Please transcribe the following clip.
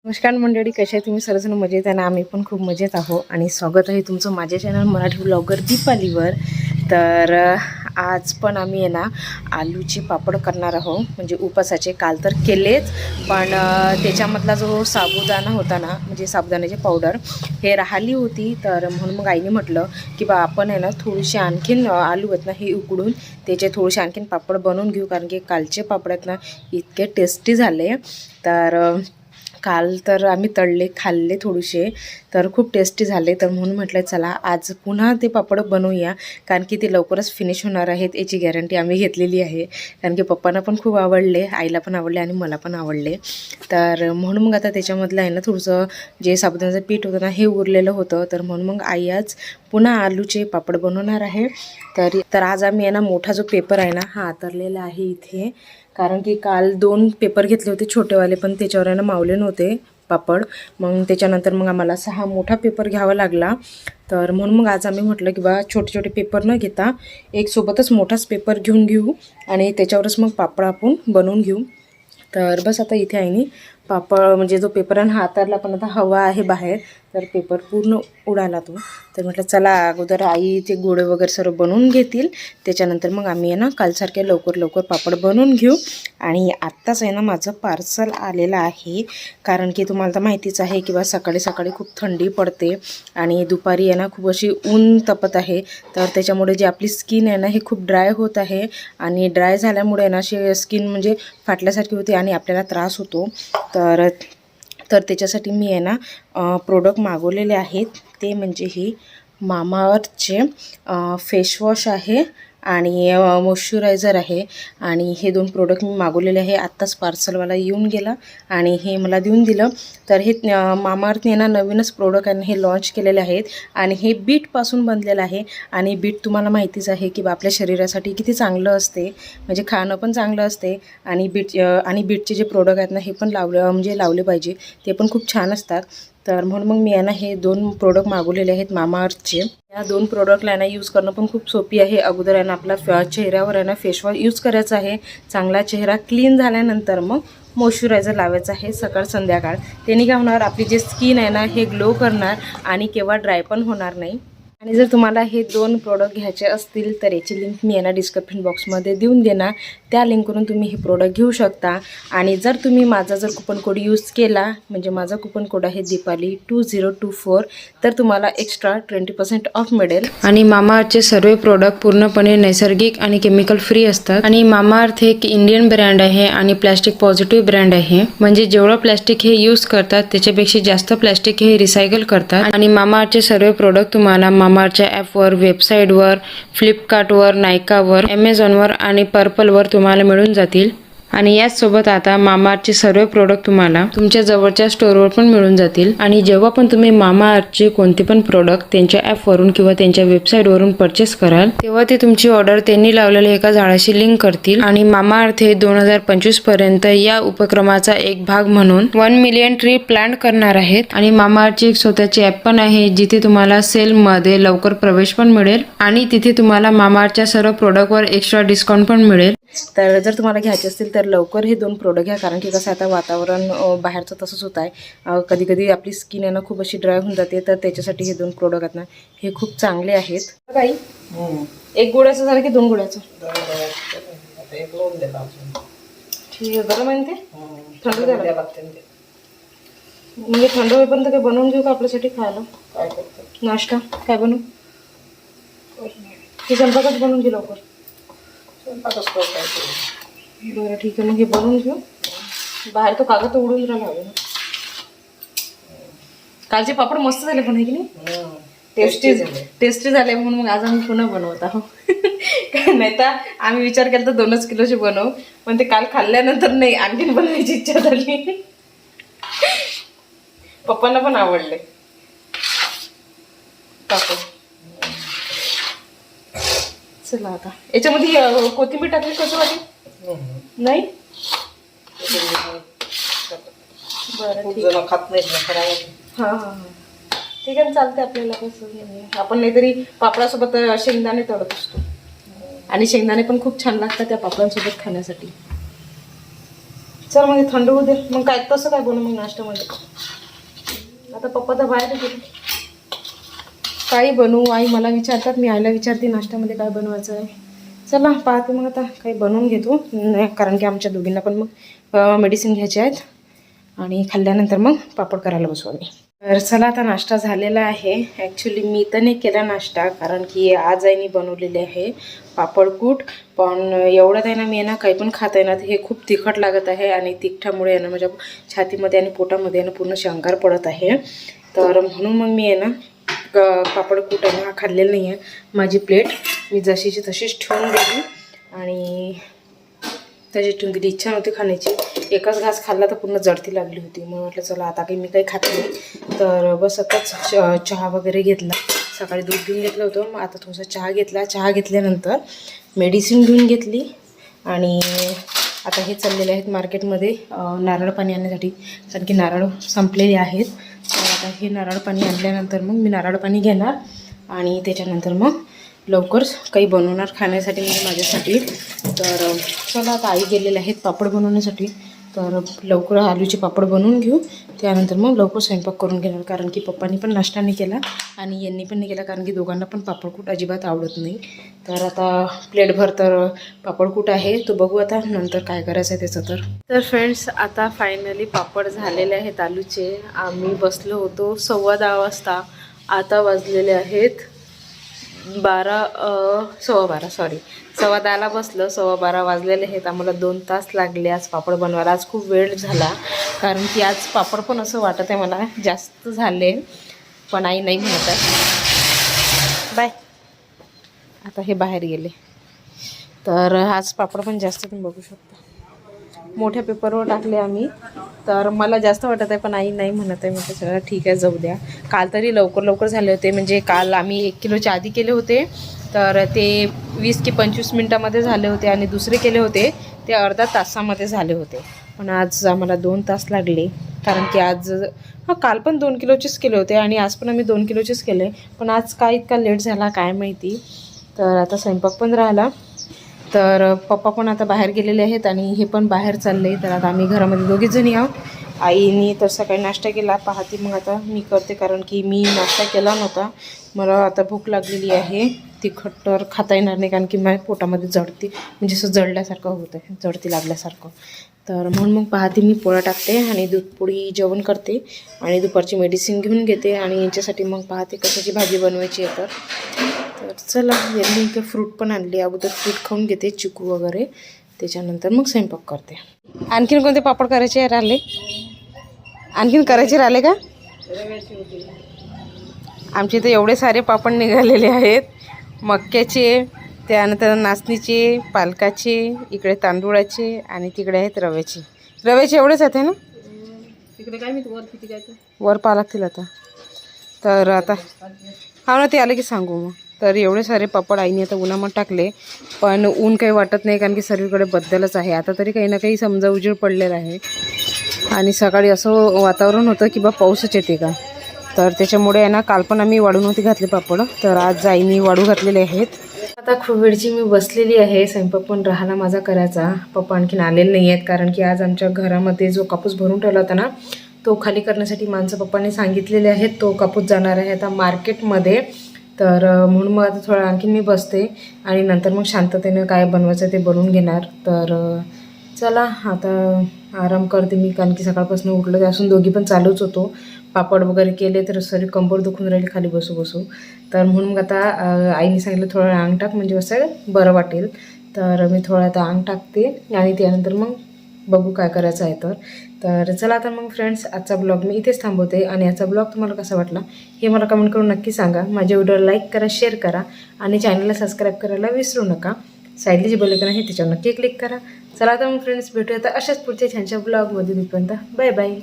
नमस्कार मंडळी, कसे आहे तुम्ही? सर्वजण मजेत आहे ना? आम्ही पण खूप मजेत आहो आणि स्वागत आहे तुमचं माझ्या चॅनल मराठी ब्लॉगर दीपालीवर. तर आज पण आम्ही आहे ना आलूचे पापड करणार आहोत, म्हणजे उपासाचे. काल तर केलेच, पण त्याच्यामधला जो साबुदाणा होता ना, म्हणजे साबुदाण्याची पावडर हे राहिली होती. तर म्हणून मग आईने म्हटलं की बा आपण आहे ना थोडीशी आणखीन आलू आहेत ना हे उकडून त्याचे थोडेसे आणखीन पापड बनवून घेऊ, कारण की कालचे पापड आहेत ना इतके टेस्टी झाले. तर काल तर आम्ही तळले खाल्ले थोडेसे, तर खूप टेस्टी झाले. तर म्हणून म्हटलं चला आज पुन्हा ते पापड बनवूया, कारण की ते लवकरच फिनिश होणार आहेत याची गॅरंटी आम्ही घेतलेली आहे. कारण की पप्पांना पण खूप आवडले, आईला पण आवडले आणि मला पण आवडले. तर म्हणून मग आता त्याच्यामधलं आहे ना थोडंसं जे साबुदाण्याचं पीठ होतं ना हे उरलेलं होतं. तर म्हणून मग आई आज पुन्हा आलूचे पापड बनवणार आहे. तर आज आम्ही आहे ना मोठा जो पेपर आहे ना हा आतरलेला आहे इथे, कारण की काल 2 पेपर घेतले होते छोटेवाले, पण त्याच्यावर आहे ना मावले नव्हते पापड. मग त्याच्यानंतर मग आम्हाला 6 मोठा पेपर घ्यावा लागला. तर म्हणून मग आज आम्ही म्हटलं की बा छोटे छोटे पेपर न घेता एक सोबतच मोठाच पेपर घेऊन घेऊ आणि त्याच्यावरच मग पापड आपण बनवून घेऊ. तर बस आता इथे आईने पापड म्हणजे जो पेपर आहे हा हातातला, पण आता हवा आहे बाहेर, तर पेपर पूर्ण उडाला तो. तर म्हटलं चला अगोदर आई ते गोळे वगैरे सर्व बनवून घेतील, त्याच्यानंतर मग आम्ही आहे ना कालसारखे लवकर लवकर पापड बनवून घेऊ. आणि आत्ताच आहे ना माझं पार्सल आलेलं आहे, कारण की तुम्हाला तर माहितीच आहे की बा सकाळी सकाळी खूप थंडी पडते आणि दुपारी आहे ना खूप अशी ऊन तपत आहे. तर त्याच्यामुळे जी आपली स्किन आहे ना हे खूप ड्राय होत आहे आणि ड्राय झाल्यामुळे ना अशी स्किन म्हणजे फाटल्यासारखी होते आणि आपल्याला त्रास होतो. तर त्याच्यासाठी मी आहे ना प्रोडक्ट मागवलेले आहेत, ते म्हणजे ही मामाअर्थचे फेसवॉश आहे आणि मॉइश्चरायझर आहे. आणि हे 2 प्रोडक्ट मी मागवलेले आहे. आत्ताच पार्सलवाला येऊन गेला आणि हे मला देऊन दिलं. तर हे मामाअर्थने ना नवीनच प्रोडक्ट आहे हे लॉन्च केलेले आहेत आणि हे बीटपासून बनलेलं आहे. आणि बीट तुम्हाला माहितीच आहे की आपल्या शरीरासाठी किती चांगलं असते, म्हणजे खाणं पण चांगलं असते. आणि बीटचे जे प्रोडक्ट आहेत ना हे पण लावले पाहिजे, ते पण खूप छान असतात. तर म्हणून मग मी आहे ना हे 2 प्रोडक्ट मागवलेले आहेत मामाअर्थचे. या 2 प्रोडक्टला आहे ना यूज करणं पण खूप सोपी आहे. अगोदर आहे ना आपला चेहऱ्यावर आहे ना फेसवॉश यूज करायचा आहे. चांगला चेहरा क्लीन झाल्यानंतर मग मॉइश्चरायझर लावायचं आहे सकाळ संध्याकाळ. त्याने काय होणार, आपली जे स्किन आहे ना हे ग्लो करणार आणि केव्हा ड्राय पण होणार नाही. आणि जर तुम्हाला हे 2 प्रोडक्ट घ्यायचे असतील तर याची लिंक मी यांना डिस्क्रिप्शन बॉक्समध्ये देऊन देणार, त्या लिंकवरून तुम्ही हे प्रोडक्ट घेऊ शकता. आणि जर तुम्ही माझा कुपन कोड यूज केला, म्हणजे माझा कुपन कोड आहे दीपाली 2024, तर तुम्हाला एक्स्ट्रा 20% ऑफ मिळेल. आणि मामाअर्थचे सर्व प्रोडक्ट पूर्णपणे नैसर्गिक आणि केमिकल फ्री असतात. आणि मामाअर्थ हे एक इंडियन ब्रँड आहे आणि प्लॅस्टिक पॉझिटिव्ह ब्रँड आहे, म्हणजे जेवढं प्लॅस्टिक हे यूज करतात त्याच्यापेक्षा जास्त प्लॅस्टिक हे रिसायकल करतात. आणि मामाअर्थचे सर्व प्रोडक्ट तुम्हाला मामाअर्थच्या ॲपवर, वेबसाईटवर, फ्लिपकार्टवर, नायकावर, ॲमेझॉनवर आणि पर्पलवर तुम्हाला मिळून जातील. आणि याचसोबत आता मामाअर्थचे सर्व प्रोडक्ट तुम्हाला तुमच्या जवळच्या स्टोअरवर पण मिळून जातील. आणि जेव्हा पण तुम्ही मामाअर्थचे कोणते पण प्रोडक्ट त्यांच्या ॲपवरून किंवा त्यांच्या वेबसाईटवरून परचेस कराल, तेव्हा ते तुमची ऑर्डर त्यांनी लावलेल्या एका झाडाशी लिंक करतील. आणि मामाअर्थ हे 2025 पर्यंत या उपक्रमाचा एक भाग म्हणून 1 मिलियन ट्री प्लांट करणार आहेत. आणि मामाअर्थची एक स्वतःची ॲप पण आहे, जिथे तुम्हाला सेलमध्ये लवकर प्रवेश पण मिळेल आणि तिथे तुम्हाला मामाअर्थच्या सर्व प्रोडक्टवर एक्स्ट्रा डिस्काउंट पण मिळेल. तर जर तुम्हाला घ्यायचे असतील तर लवकर हे 2 प्रोडक्ट घ्या, कारण की कसं आता वातावरण बाहेरचं तसंच होत आहे. कधी कधी आपली स्किन आहे ना खूप अशी ड्राय होऊन जाते, तर त्याच्यासाठी हे 2 प्रोडक्ट आहेत ना हे खूप चांगले आहेत. काही एक गोळ्याचं झालं की 2 गोळ्याचं ठीक आहे. गरम आहे ते थंड द्यायला लागते, म्हणजे थंड होईपर्यंत काय बनवून घेऊ का आपल्यासाठी खायला? काय करतो नाश्ता काय बनवू? हे स्वयंपाकच बनवून घे लवकर. बरं ठीक आहे, मग हे बनवून घेऊ. बाहेर तो कागद उडून राहिला हवे ना. कालचे पापड मस्त झाले पण, आहे की नाही? टेस्टी झाले, म्हणून मग आज आम्ही पुन्हा बनवत आहोत. नाही तर आम्ही विचार केला तर 2च किलोचे बनवू, पण ते काल खाल्ल्यानंतर नाही, आणखीन बनवायची इच्छा झाली. पप्पांना पण आवडले पापड. चला आता याच्यामध्ये कोथिंबीर टाकली कसं वाटेल? नाही बरं ठीक आहे. खात नाही. हां हां हां ठीक आहे, चालते आपल्याला. कसं आपण नाहीतरी पापडासोबत शेंगदाणे तळत असतो, आणि शेंगदाणे पण खूप छान लागतात त्या पापडांसोबत खाण्यासाठी. चल मग थंड होऊ दे. मग काय तसं काय बनवू मग नाश्त्यामध्ये. आता पप्पा तर बाहेर गेले. काही बनवू आई मला विचारतात, मी आईला विचारते नाश्त्यामध्ये काय बनवायचं आहे. चला पाहते मग आता काही बनवून घेतो, कारण की आमच्या दोघींना पण मग मेडिसिन घ्यायचे आहेत आणि खाल्ल्यानंतर मग पापड करायला बसू आम्ही. तर चला आता नाश्ता झालेला आहे. ॲक्च्युली मी तर नाही केला नाश्ता, कारण की आज आईने बनवलेले आहे पापडकूट. पण एवढं आहे ना, मी आहे ना काही पण खाता येणार. हे खूप तिखट लागत आहे आणि तिखटामुळे आहे ना माझ्या छातीमध्ये आणि पोटामध्ये आहे ना पूर्ण शंकार पडत आहे. तर म्हणून मग मी आहे ना पापडकूट आहे ना हा खाल्लेला नाही आहे. माझी प्लेट मी जशीची तशीच ठेवून दिली आणि त्याची ठेवून दिली. इच्छा नव्हती खाण्याची. एकच घास खाल्ला तर पूर्ण जळती लागली होती. मग म्हटलं चला आता काही मी काही खात नाही. तर बस आताच चहा वगैरे घेतला. सकाळी दूध घेऊन घेतलं होतं, मग आता थोडासा चहा घेतला. चहा घेतल्यानंतर मेडिसिन घेऊन घेतली आणि आता हे चाललेले आहेत मार्केटमध्ये नारळ पाणी आणण्यासाठी, कारण की नारळ संपलेले आहेत. तर आता हे नारळ पाणी आणल्यानंतर मग मी नारळ पाणी घेणार आणि त्याच्यानंतर मग लवकर काही बनवणार खाण्यासाठी म्हणजे माझ्यासाठी. तर चला आता आई गेलेले आहेत पापड बनवण्यासाठी. तर लवकर आलूचे पापड बनवून घेऊ, त्यानंतर मग लवकर स्वयंपाक करून घेणार, कारण की पप्पांनी पण नाश्ता नाही केला आणि यांनी पण नाही केला, कारण की दोघांना पण पापडकूट अजिबात आवडत नाही. तर आता प्लेटभर तर पापडकूट आहे, तो बघू आता नंतर काय करायचं आहे त्याचं. तर फ्रेंड्स आता फायनली पापड झालेले आहेत आलूचे. आम्ही बसलो होतो 10:15 वाजता. आता वाजलेले आहेत 10:15 बसलं, 10:15 वाजलेले आहेत. आम्हाला 2 तास लागले आज पापड बनवायला. आज खूप वेळ झाला, कारण की आज पापड पण असं वाटत आहे मला जास्त झाले, पण आई नाही म्हणत आहे. बाय. आता हे बाहेर गेले. तर आज पापड पण जास्त तुम्ही बघू शकता. मोठ्या पेपरवर टाकले आम्ही. तर मला जास्त वाटत आहे, पण आई नाही म्हणत आहे. म्हटलं चला ठीक आहे जाऊ द्या. काल तरी लवकर झाले होते, म्हणजे काल आम्ही 1 किलोच्या आधी केले होते तर ते 20 की 25 मिनटामध्ये झाले होते आणि दुसरे केले होते ते अर्धा तासामध्ये झाले होते. पण आज आम्हाला 2 तास लागले, कारण की आज काल पण 2 किलोचेच केले होते आणि आज पण आम्ही 2 किलोचेच केले. पण आज काय इतका लेट झाला काय माहिती. तर आता स्वयंपाक पण राहिला. तर पप्पा पण आता बाहेर गेलेले आहेत आणि हे पण बाहेर चालले. तर आता आम्ही घरामध्ये दोघीच जणी आहोत. आईनी तर सकाळी नाश्ता केला पाहते, मग आता मी करते, कारण की मी नाश्ता केला नव्हता. मला आता भूक लागलेली आहे. तिखट तर खाता येणार नाही, कारण की माझ्या पोटामध्ये जळती, म्हणजे असं जळल्यासारखं होतं आहे, जळती लागल्यासारखं. तर म्हणून मग पाहते मी पोळा टाकते आणि दूधपोळी जेवण करते आणि दुपारची मेडिसिन घेऊन घेते आणि यांच्यासाठी मग पाहते कशाची भाजी बनवायची आहे. तर चला, यांनी इथे फ्रूट पण आणले. अगोदर फ्रूट खाऊन घेते, चिकू वगैरे, त्याच्यानंतर मग स्वयंपाक करते. आणखीन कोणते पापड करायचे राहिले? आणखीन करायचे राहिले का? आमचे इथे एवढे सारे पापड निघालेले आहेत. मक्याचे, त्यानंतर नाचणीचे, पालकाचे, इकडे तांदूळाचे आणि तिकडे आहेत रव्याचे. रव्याचे एवढेच आहेत ना? तिकडे काय मी वर किती काय वर पाहा लागतील आता. तर आता हा ना, ते आले की सांगू मग. तर एवढे सारे पापड आईने आता उन्हामध्ये टाकले, पण ऊन काही वाटत नाही, कारण की सर्वीकडे बद्दलच आहे. आता तरी काही ना काही समजा उजेड पडलेला आहे आणि सकाळी असं वातावरण होतं की बा पाऊसच येते का. तर त्याच्यामुळे आहे ना, काल पण आम्ही वाळूनवरती घातले पापड, तर आज आईने वाळू घातलेले आहेत. आता खूप वेळची मी बसलेली आहे. स्वयंपाक पण राहिला माझा करायचा. पप्पा आणखीन आलेले नाही आहेत, कारण की आज आमच्या घरामध्ये जो कापूस भरून ठेवला होता ना, तो खाली करण्यासाठी माणसं पप्पांनी सांगितलेले आहेत. तो कापूस जाणार आहे आता मार्केटमध्ये. तर म्हणून मग आता थोडं आणखीन मी बसते आणि नंतर मग शांततेनं काय बनवायचं ते बनवून घेणार. तर चला आता आराम करते मी, कारण की सकाळपासून उठलं त्यापासून दोघी पण चालूच होतो. पापड वगैरे केले तर सरी कंबर दुखून राहिली खाली बसू. तर म्हणून मग आता आईने सांगितलं थोडं अंग टाक, म्हणजे असं बरं वाटेल. तर मी थोडं आता अंग टाकते आणि त्यानंतर मग बघू काय करायचं आहे. तर चला आता मग फ्रेंड्स, आजचा ब्लॉग मी इथेच थांबवते आणि आजचा ब्लॉग तुम्हाला कसा वाटला हे मला कमेंट करून नक्की सांगा. माझ्या व्हिडिओला लाईक करा, शेअर करा आणि चॅनलला सबस्क्राईब करायला विसरू नका. साईडली जे बेल आयकॉन आहे त्याच्यावर नक्की क्लिक करा. चला आता मग फ्रेंड्स, भेटूया आता अशाच पुढच्या छानशा ब्लॉगमध्ये. तोपर्यंत बाय बाय.